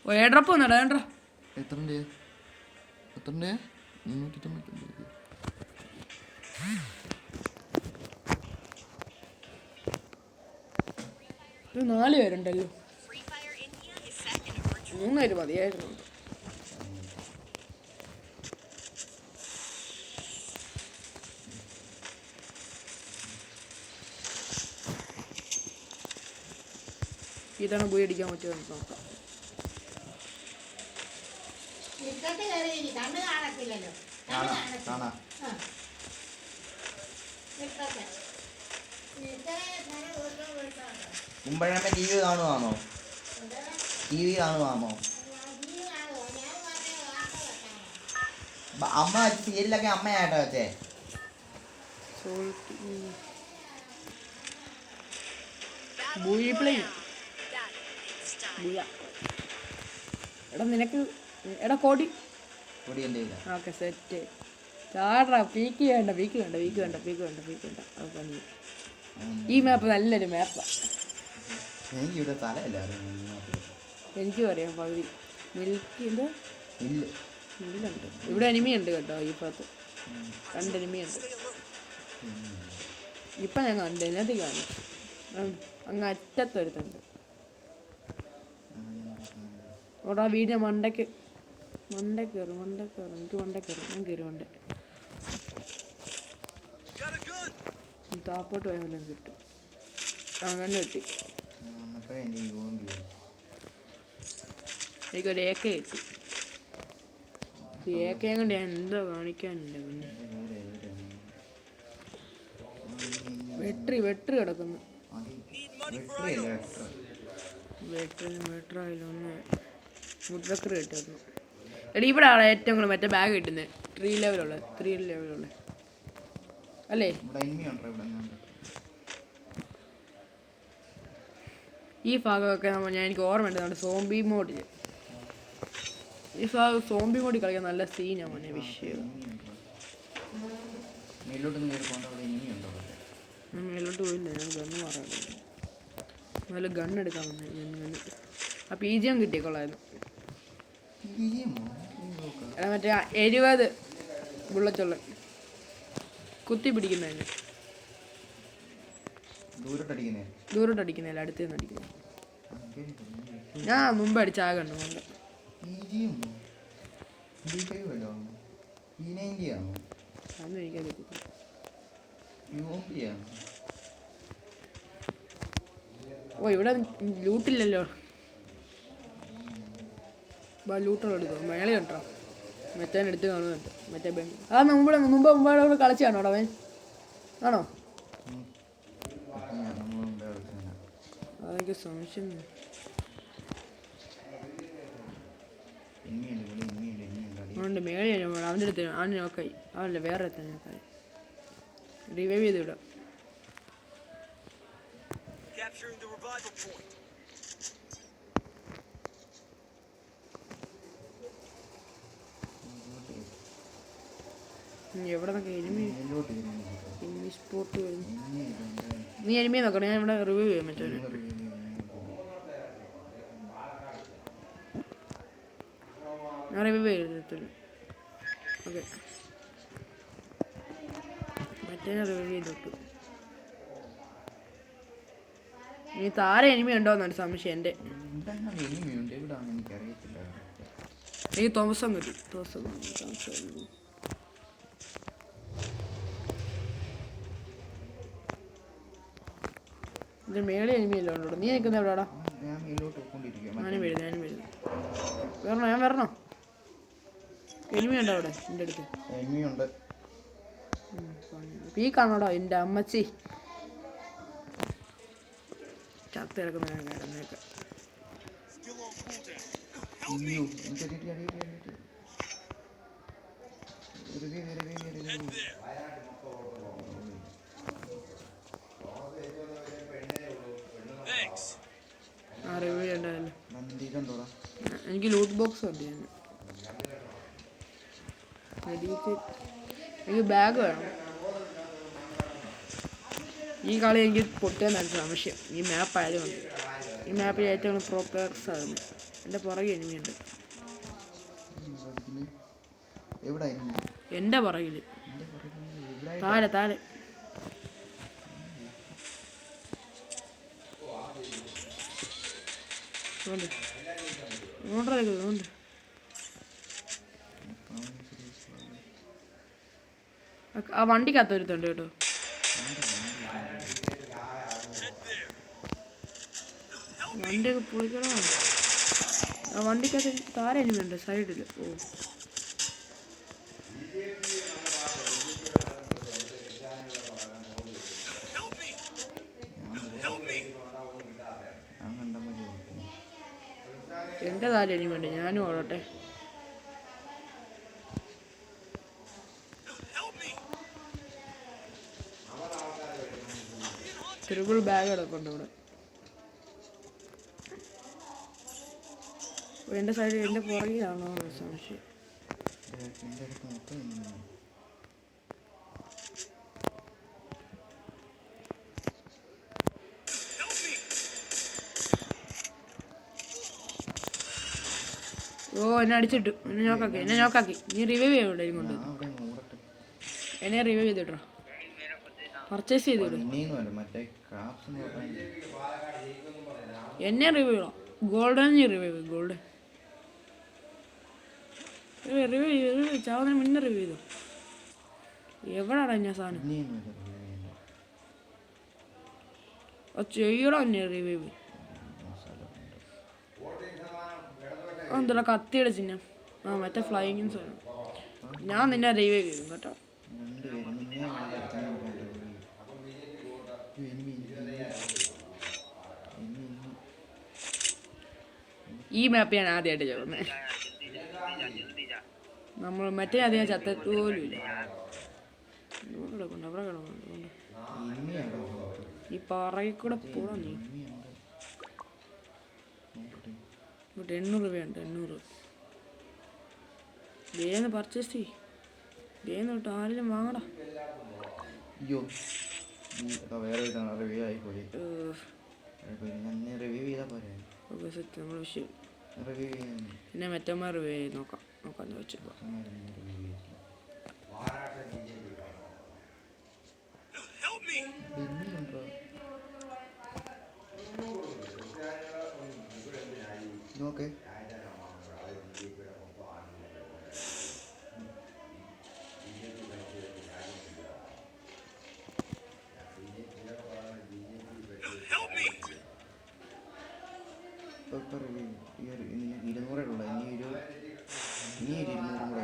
ഏഡ്രപ്പ് വന്നടാ ഏഡ്ര എത്രണ്ട് എത്രണ്ട് 399. ഇത് 4 പേരുണ്ടല്ലോ. 3 പേര് മതിയായിരുന്നു. ഇതാണ് പോയി അടിക്കാൻ പറ്റുമോ നോക്കാം. കുമ്പഴമ്മ ടി വി കാണുവാണോ? അമ്മ വെച്ച സീരിയലൊക്കെ അമ്മയായിട്ടോ വെച്ചേ. എടാ നിനക്ക് എടാ കോടി ഓക്കെ സെറ്റ്. ചാടാ പീക്ക് വേണ്ട. അത് പണി. ഈ മാപ്പ് നല്ലൊരു മാപ്പാണ്. എനിക്കും അറിയാം പകുതി. മിൽക്കിൻ്റെ മില്ലുണ്ട് ഇവിടെ. എനിമിയുണ്ട് കേട്ടോ ഈ ഭാഗത്ത്. 2 എനിമിയുണ്ട്. ഇപ്പം ഞാൻ കണ്ടു ഇതിനകത്ത് കാണും. അങ്ങ് അറ്റത്തൊരുത്തുണ്ട്. അവിടെ ആ വീടിൻ്റെ മണ്ടയ്ക്ക് കയറും. എനിക്ക് ഞാൻ കയറും. താപ്പോട്ട് പോയാൽ വല്ലതും കിട്ടും. അങ്ങനെ കിട്ടി. എനിക്കൊരു AK കിട്ടി. AK കൊണ്ട് ഞാൻ എന്തോ കാണിക്കാനില്ല. പിന്നെ വെട്ടറി കിടക്കുന്നു. വെട്ടറായാലൊന്ന് മുദ്രക്കറി കിട്ടുന്നു. എടി ഇവിടെ ആളെ ഏറ്റവും കൂടുതൽ മറ്റേ ബാഗ് കിട്ടുന്നത് 3 ലെവലുള്ള അല്ലേ? ഈ ഭാഗമൊക്കെ എനിക്ക് ഓർമ്മയുണ്ട്. നമ്മുടെ സോംബി മോഡിൽ കളിക്കാൻ നല്ല സീനാണ് മോനെ. വിഷയം മേലോട്ട് പോയില്ല. ഞാൻ ഗണ്ണ് മാറാറില്ല. നല്ല ഗണ്ണെടുക്കാൻ വന്നു. ആ PGM കിട്ടിയേക്കൊള്ളായിരുന്നു. മറ്റേ 70 ബുള്ളറ്റുള്ള കുത്തി പിടിക്കുന്നതിന്. ദൂരോട്ടടിക്കുന്നില്ല, അടുത്ത് നിന്ന് അടിക്കുന്നത്. ഞാൻ മുമ്പ് അടിച്ച ആ കണ്ടു. അതൊന്നും എനിക്കറിയത്തില്ല. ഓ ഇവിടെ ലൂട്ടില്ലല്ലോ. ലൂട്ടുകൾ എടുക്കും. മേളി കണ്ടോ മെത്തേനെടുത്ത് കാണുന്നുണ്ട്. മറ്റേ മുമ്പ് കളിച്ച് കാണോ അവൻ? ആണോ? അതെനിക്ക് സംശയം. അതുകൊണ്ട് മേളി അവൻ്റെ അടുത്ത് അവന് നോക്കായി. അവനല്ല വേറെ നോക്കായി. റിവൈവ് ചെയ്ത് വിടാം. എവിടെ നിന്നൊക്കെ എനിമി സ്പോട്ട് വരും. നീ എനിമിയെ നോക്കണം. ഞാൻ ഇവിടെ റിവ്യൂ ചെയ്യാൻ പറ്റുമോ? ഞാൻ റിവ്യൂ ചെയ്തിട്ടില്ല. ഓക്കെ മറ്റേ റിവ്യൂ ചെയ്തിട്ടു. ഇനി താര എനിമി ഉണ്ടോന്നൊരു സംശയം എൻ്റെ. ഈ തോമസം കിട്ടി. ഇത് മേളി എനിമിയല്ലോ ഉണ്ടോ? നീ നിൽക്കുന്ന എവിടെടാ? ഞാനും വരുന്നു. ഞാൻ വരണോ? എനിമി ഉണ്ടോ അവിടെ? എൻ്റെ അടുത്ത് പീക്കാണോടോ എൻ്റെ അമ്മച്ചി? ചത്ത് കിടക്കുന്ന കിടന്നേക്ക. റിവ്യൂ ചെയ്യണ്ടല്ലോ. എനിക്ക് ലൂട്ട് ബോക്സ് ഉണ്ട്. എനിക്ക് ബാഗ് വേണം. ഈ കളി എനിക്ക് പൊട്ടിയെന്നാണ് സംശയം. ഈ മാപ്പ് ആയതുകൊണ്ട്. ഈ മാപ്പിൽ ഏറ്റവും പ്രോപ്പേഴ്സ് ആണ്. എൻ്റെ പുറകെ എനിമിയുണ്ട്. എൻ്റെ പുറകിൽ താഴെ താഴെ. ഇങ്ങോട്ട് ആ വണ്ടിക്കകത്ത് ഒരുത്തുണ്ട് കേട്ടോ. വണ്ടിയൊക്കെ പൊളിക്കണോ? ആ വണ്ടിക്കകത്ത് താര എനിമുണ്ട് സൈഡിൽ. ഓ എൻ്റെ താര എനിമുണ്ട്. ഞാനും ഓടട്ടെ. ട്രിപ്പിൾ ബാഗ് കിടപ്പുണ്ട് ഇവിടെ. എൻ്റെ സൈഡിൽ എൻ്റെ പുറകിലാണോ സംശയം. ഓ എന്നെ അടിച്ചിട്ടു. എന്നെ നോക്കാക്കി. നീ റിവൈവ് ചെയ്യൂടെ കൊണ്ട്. എന്നെ റിവൈവ് ചെയ്തിട്ടോ. പർച്ചേസ് ചെയ്തിടൂ. എന്നെ റിവൈവ് ചെയ്യണം. Golden revive. ഗോൾഡൻ റിവൈവ് ചാവുന്നതിന് മുന്നേ റിവൈവ് ചെയ്തോ. എവിടാണ് ഞാൻ സാധനം ചെയ്യണോ എന്നെ റിവൈവ്? എന്താ കത്തിയുടെ ചിഹ്നം? ആ മറ്റേ ഫ്ലൈയിങ് സാധനം. ഞാൻ നിന്നെ റിവൈവ് ചെയ്യും കേട്ടോ. ഈ മാപ്പ് ഞാൻ ആദ്യമായിട്ട് ചേർന്നത്. നമ്മൾ മറ്റേ അധികം ചത്തോലുമില്ല. അവിടെ കിടക്കുന്നുണ്ട്. ഈ പറയിൽ കൂടെ പോടാ നീ. 800 രൂപയുണ്ട്. 800 വേന്ന് പർച്ചേസ് ചെയ്യ്. വേന്ന് തൊട്ട് ആരെങ്കിലും വാങ്ങടാ. പിന്നെ മറ്റന്മാർ റിവ്യൂ ചെയ്ത് നോക്കാന്ന് വെച്ചു. ഓക്കെ ഇനി 200 ഉള്ള ഇനി 200 കൂടെ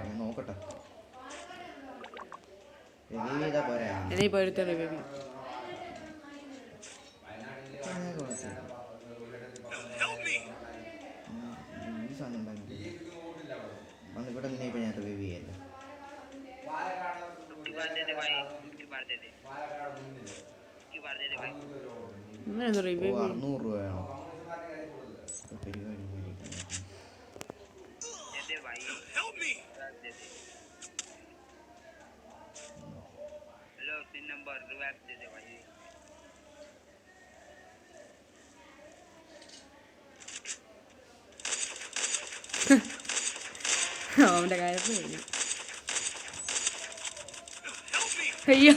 ഞാൻ നോക്കട്ടെ. ഈ സാധനം ഇവിടെ നിന്നെ ഇപ്പം ഞാൻ റിവൈവ് ചെയ്യല്ലേ. 600 രൂപയാണോ പരിപാടി? അവന്റെ കാര്യത്തിൽ കഴിഞ്ഞു. അയ്യോ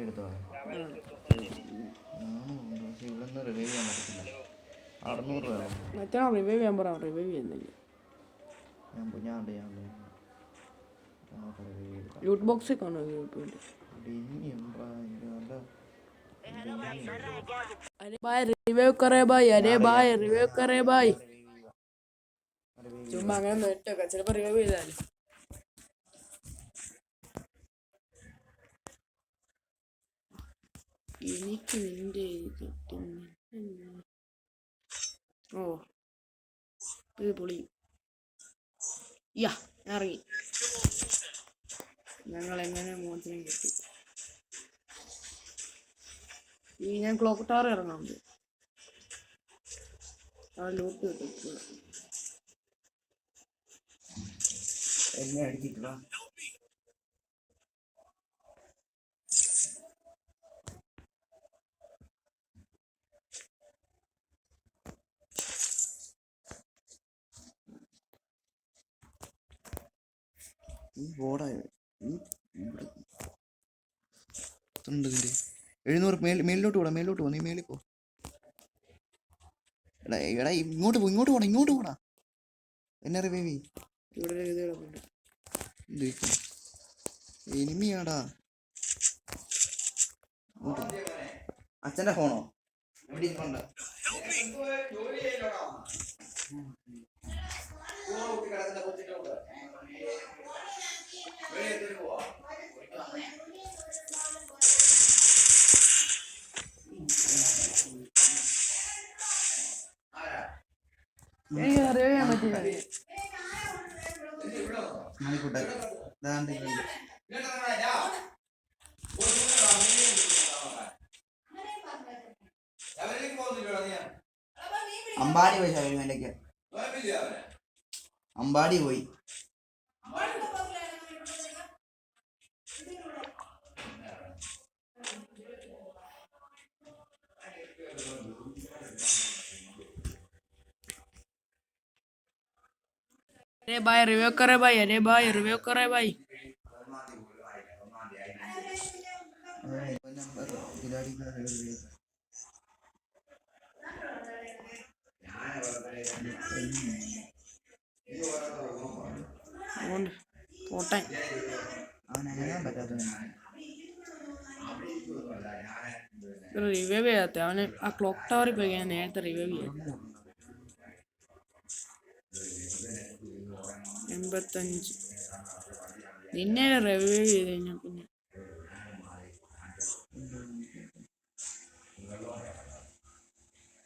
എടുത്തോ. ഇവിടെ റിവൈവ് ചെയ്യാൻ പറ്റത്തില്ല. 600 രൂപ മറ്റോ റിവൈവ് ചെയ്യാൻ പറ. റിവൈവ് ചെയ്യുന്നില്ല. ലൂട്ട് ബോക്സിൽ കാണോ? റിവൈവ് करे भाई. अरे भाई रिवैव करे भाई. ചുമ്മാ അങ്ങനെ നെറ്റൊക്കെ ചിലപ്പോൾ റിവൈവ് ചെയ്താലും. എനിക്ക് നിന്റെ ഓ ഇത് പൊളി. യാ ഇറങ്ങി. ഞങ്ങൾ എങ്ങനെ മോചനം കിട്ടി. ഈ ഞാൻ ക്ലോക്ക് ടവർ ഇറങ്ങാറുണ്ട്. ആ ലൂട്ട് കിട്ടും. എന്നെ അടിച്ചിട്ടാ ഈ ബോർഡായ ഈ 700 മേളിലോട്ട് പോടാ, മേളിലോട്ട് പോ, നീ മേളിൽ പോ. എടാ ഇങ്ങോട്ട് പോടാ എന്നെ റിവൈവ് ഇവിടെ ഇത് കിടപ്പുണ്ട്. എനിമിയാടാ. അച്ഛൻ്റെ ഫോണോ എവിടെ ഇരിപ്പുണ്ട്? എനിക്ക് അറിയാൻ പറ്റില്ല. ആയിക്കോട്ടെ. അമ്പാടി പോയി ശബരിമലയ്ക്ക്. അമ്പാടി പോയി. अरे भाई रिव्यू करे भाई, अरे भाई रिव्यू करे भाई. കോട്ടയം റിവൈവ് ചെയ്യാത്ത അവന് ആ ക്ലോക്ക് ടവറിൽ പോയി ഞാൻ നേരത്തെ റിവൈവ് ചെയ്യാം. 85 നിന്നെ റിവൈവ് ചെയ്ത് കഴിഞ്ഞാൽ പിന്നെ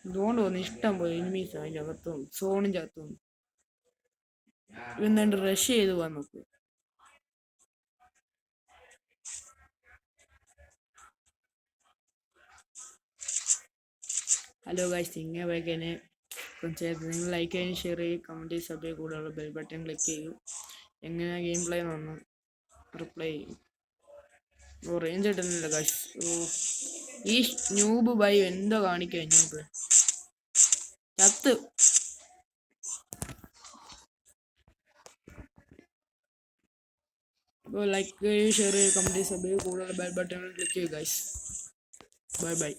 ഇതുകൊണ്ട് തോന്നുന്നു ഇഷ്ടം പോലെ എനിമീസ് അതിൻ്റെ അകത്തും സോണിൻ്റെ അകത്തും. ഇവന്നെണ്ട് റഷ് ചെയ്ത് പോകാൻ നോക്കുക. ഹലോ ഗൈസ്, ഇങ്ങനെ വൈകാനെ നിങ്ങൾ ലൈക്ക് ചെയ്യാനും ഷെയർ ചെയ്യും, കമൻറ്റ് ചെയ്ത് സബ് ചെയ്ത് കൂടെയുള്ള ബെൽ ബട്ടൺ ക്ലിക്ക് ചെയ്യൂ. എങ്ങനെ ഗെയിം പ്ലേ വന്ന് റിപ്ലൈ ചെയ്യും. ഓ റേഞ്ച് കിട്ടുന്നില്ല ഗൈസ്. ഓ ഈ ന്യൂബ് ബൈ എന്തോ കാണിക്കുക ന്യൂബ് ചത്ത്. അപ്പോൾ ലൈക്ക് ചെയ്യൂ, ഷെയർ ചെയ്യൂ, കമൻറ്റ് ചെയ്ത് സബ് ചെയ്ത് കൂടെയുള്ള ബെൽ ബട്ടൺ ക്ലിക്ക് ചെയ്യൂ ഗൈസ്. Bye bye.